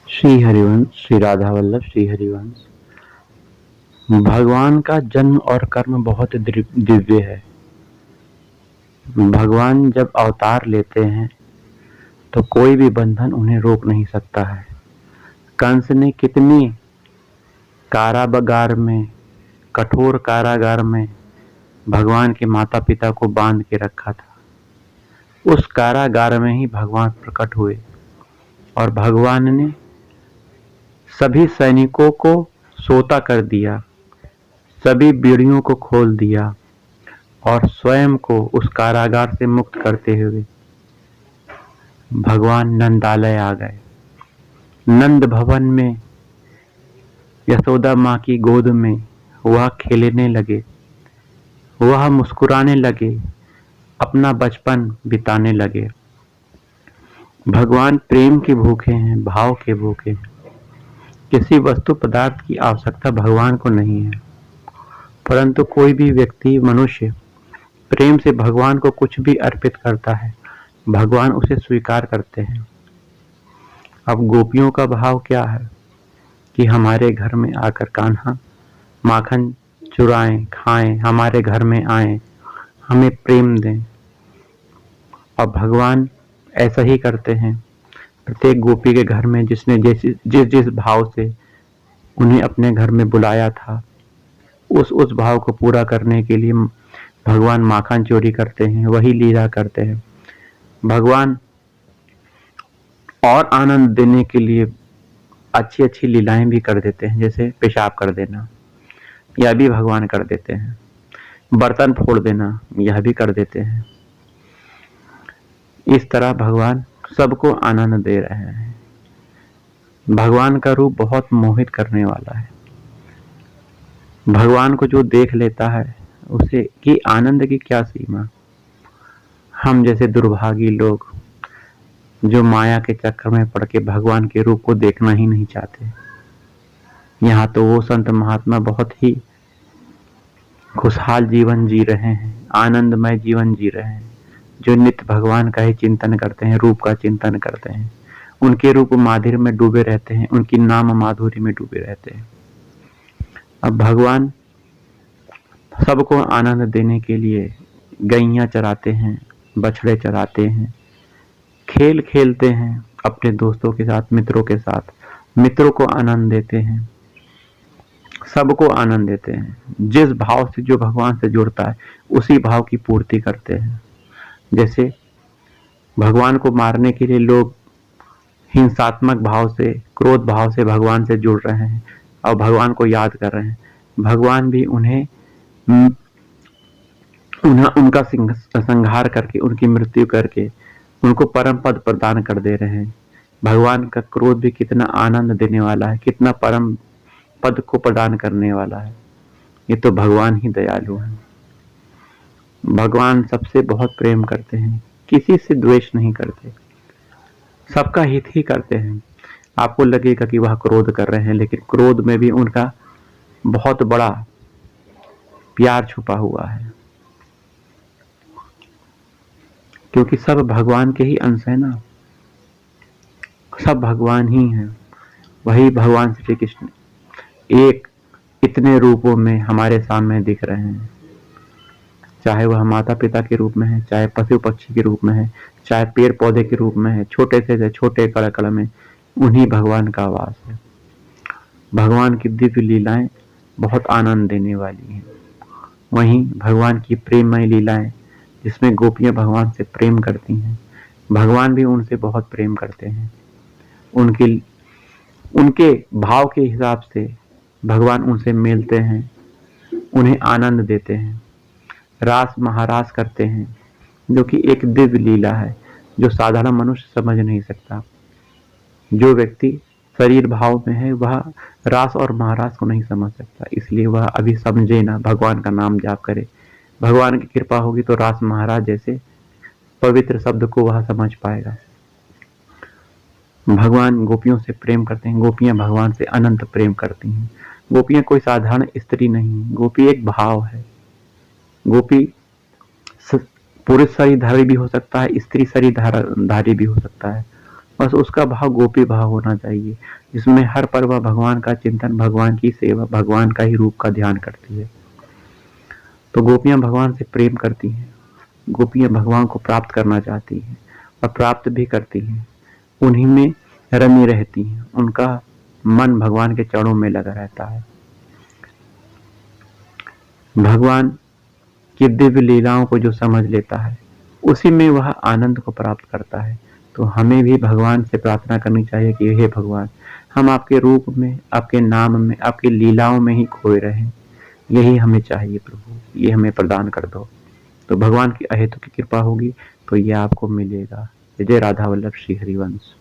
श्री हरिवंश, श्री राधा वल्लभ श्री हरिवंश। भगवान का जन्म और कर्म बहुत दिव्य है। भगवान जब अवतार लेते हैं तो कोई भी बंधन उन्हें रोक नहीं सकता है। कंस ने कितनी कारागार में, कठोर कारागार में भगवान के माता पिता को बांध के रखा था। उस कारागार में ही भगवान प्रकट हुए और भगवान ने सभी सैनिकों को सोता कर दिया, सभी बीड़ियों को खोल दिया और स्वयं को उस कारागार से मुक्त करते हुए भगवान नंदालय आ गए। नंद भवन में यशोदा माँ की गोद में वह खेलने लगे, वह मुस्कुराने लगे, अपना बचपन बिताने लगे। भगवान प्रेम के भूखे हैं, भाव के भूखे हैं। किसी वस्तु पदार्थ की आवश्यकता भगवान को नहीं है, परंतु कोई भी व्यक्ति, मनुष्य प्रेम से भगवान को कुछ भी अर्पित करता है, भगवान उसे स्वीकार करते हैं। अब गोपियों का भाव क्या है कि हमारे घर में आकर कान्हा माखन चुराएं, खाएं, हमारे घर में आएं, हमें प्रेम दें। और भगवान ऐसा ही करते हैं। प्रत्येक गोपी के घर में जिसने जिस भाव से उन्हें अपने घर में बुलाया था, उस भाव को पूरा करने के लिए भगवान माखन चोरी करते हैं, वही लीला करते हैं। भगवान और आनंद देने के लिए अच्छी अच्छी लीलाएं भी कर देते हैं, जैसे पेशाब कर देना, यह भी भगवान कर देते हैं। बर्तन फोड़ देना, यह भी कर देते हैं। इस तरह भगवान सबको आनंद दे रहे हैं। भगवान का रूप बहुत मोहित करने वाला है। भगवान को जो देख लेता है उसे की आनंद की क्या सीमा। हम जैसे दुर्भागी लोग जो माया के चक्कर में पड़ के भगवान के रूप को देखना ही नहीं चाहते। यहाँ तो वो संत महात्मा बहुत ही खुशहाल जीवन जी रहे हैं, आनंदमय जीवन जी रहे हैं, जो नित्य भगवान का ही चिंतन करते हैं, रूप का चिंतन करते हैं, उनके रूप माधुर्य में डूबे रहते हैं, उनकी नाम माधुर्य में डूबे रहते हैं। अब भगवान सबको आनंद देने के लिए गैया चराते हैं, बछड़े चराते हैं, खेल खेलते हैं अपने दोस्तों के साथ, मित्रों के साथ, मित्रों को आनंद देते हैं, सबको आनंद देते हैं। जिस भाव से जो भगवान से जुड़ता है उसी भाव की पूर्ति करते हैं। जैसे भगवान को मारने के लिए लोग हिंसात्मक भाव से, क्रोध भाव से भगवान से जुड़ रहे हैं और भगवान को याद कर रहे हैं, भगवान भी उन्हें उनका संहार करके, उनकी मृत्यु करके उनको परम पद प्रदान कर दे रहे हैं। भगवान का क्रोध भी कितना आनंद देने वाला है, कितना परम पद को प्रदान करने वाला है। ये तो भगवान ही दयालु है। भगवान सबसे बहुत प्रेम करते हैं, किसी से द्वेष नहीं करते, सबका हित ही करते हैं। आपको लगेगा कि वह क्रोध कर रहे हैं, लेकिन क्रोध में भी उनका बहुत बड़ा प्यार छुपा हुआ है, क्योंकि सब भगवान के ही अंश है ना, सब भगवान ही हैं। वही भगवान श्री कृष्ण एक इतने रूपों में हमारे सामने दिख रहे हैं, चाहे वह माता पिता के रूप में है, चाहे पशु पक्षी के रूप में है, चाहे पेड़ पौधे के रूप में है, छोटे से छोटे कण कण में उन्हीं भगवान का वास है। भगवान की दिव्य लीलाएं बहुत आनंद देने वाली हैं। वहीं भगवान की प्रेममय लीलाएं जिसमें गोपियां भगवान से प्रेम करती हैं, भगवान भी उनसे बहुत प्रेम करते हैं। उनके भाव के हिसाब से भगवान उनसे मिलते हैं, उन्हें आनंद देते हैं, रास महारास करते हैं, जो कि एक दिव्य लीला है जो साधारण मनुष्य समझ नहीं सकता। जो व्यक्ति शरीर भाव में है वह रास और महारास को नहीं समझ सकता, इसलिए वह अभी समझे ना, भगवान का नाम जाप करे। भगवान की कृपा होगी तो रास महाराज जैसे पवित्र शब्द को वह समझ पाएगा। भगवान गोपियों से प्रेम करते हैं, गोपियां भगवान से अनंत प्रेम करती हैं। गोपियां कोई साधारण स्त्री नहीं, गोपी एक भाव है। गोपी पुरुष शरीरधारी भी हो सकता है, स्त्री शरीरधारी भी हो सकता है, बस उसका भाव गोपी भाव होना चाहिए, जिसमें हर पल वह भगवान का चिंतन, भगवान की सेवा, भगवान का ही रूप का ध्यान करती है। तो गोपियां भगवान से प्रेम करती हैं, गोपियां भगवान को प्राप्त करना चाहती हैं और प्राप्त भी करती हैं, उन्हीं में रमी रहती हैं, उनका मन भगवान के चरणों में लगा रहता है। भगवान की दिव्य लीलाओं को जो समझ लेता है, उसी में वह आनंद को प्राप्त करता है। तो हमें भी भगवान से प्रार्थना करनी चाहिए कि हे भगवान, हम आपके रूप में, आपके नाम में, आपकी लीलाओं में ही खोए रहें। यही हमें चाहिए प्रभु, ये हमें प्रदान कर दो। तो भगवान की अहेतु की कृपा होगी तो ये आपको मिलेगा। जय राधा वल्लभ श्री हरिवंश।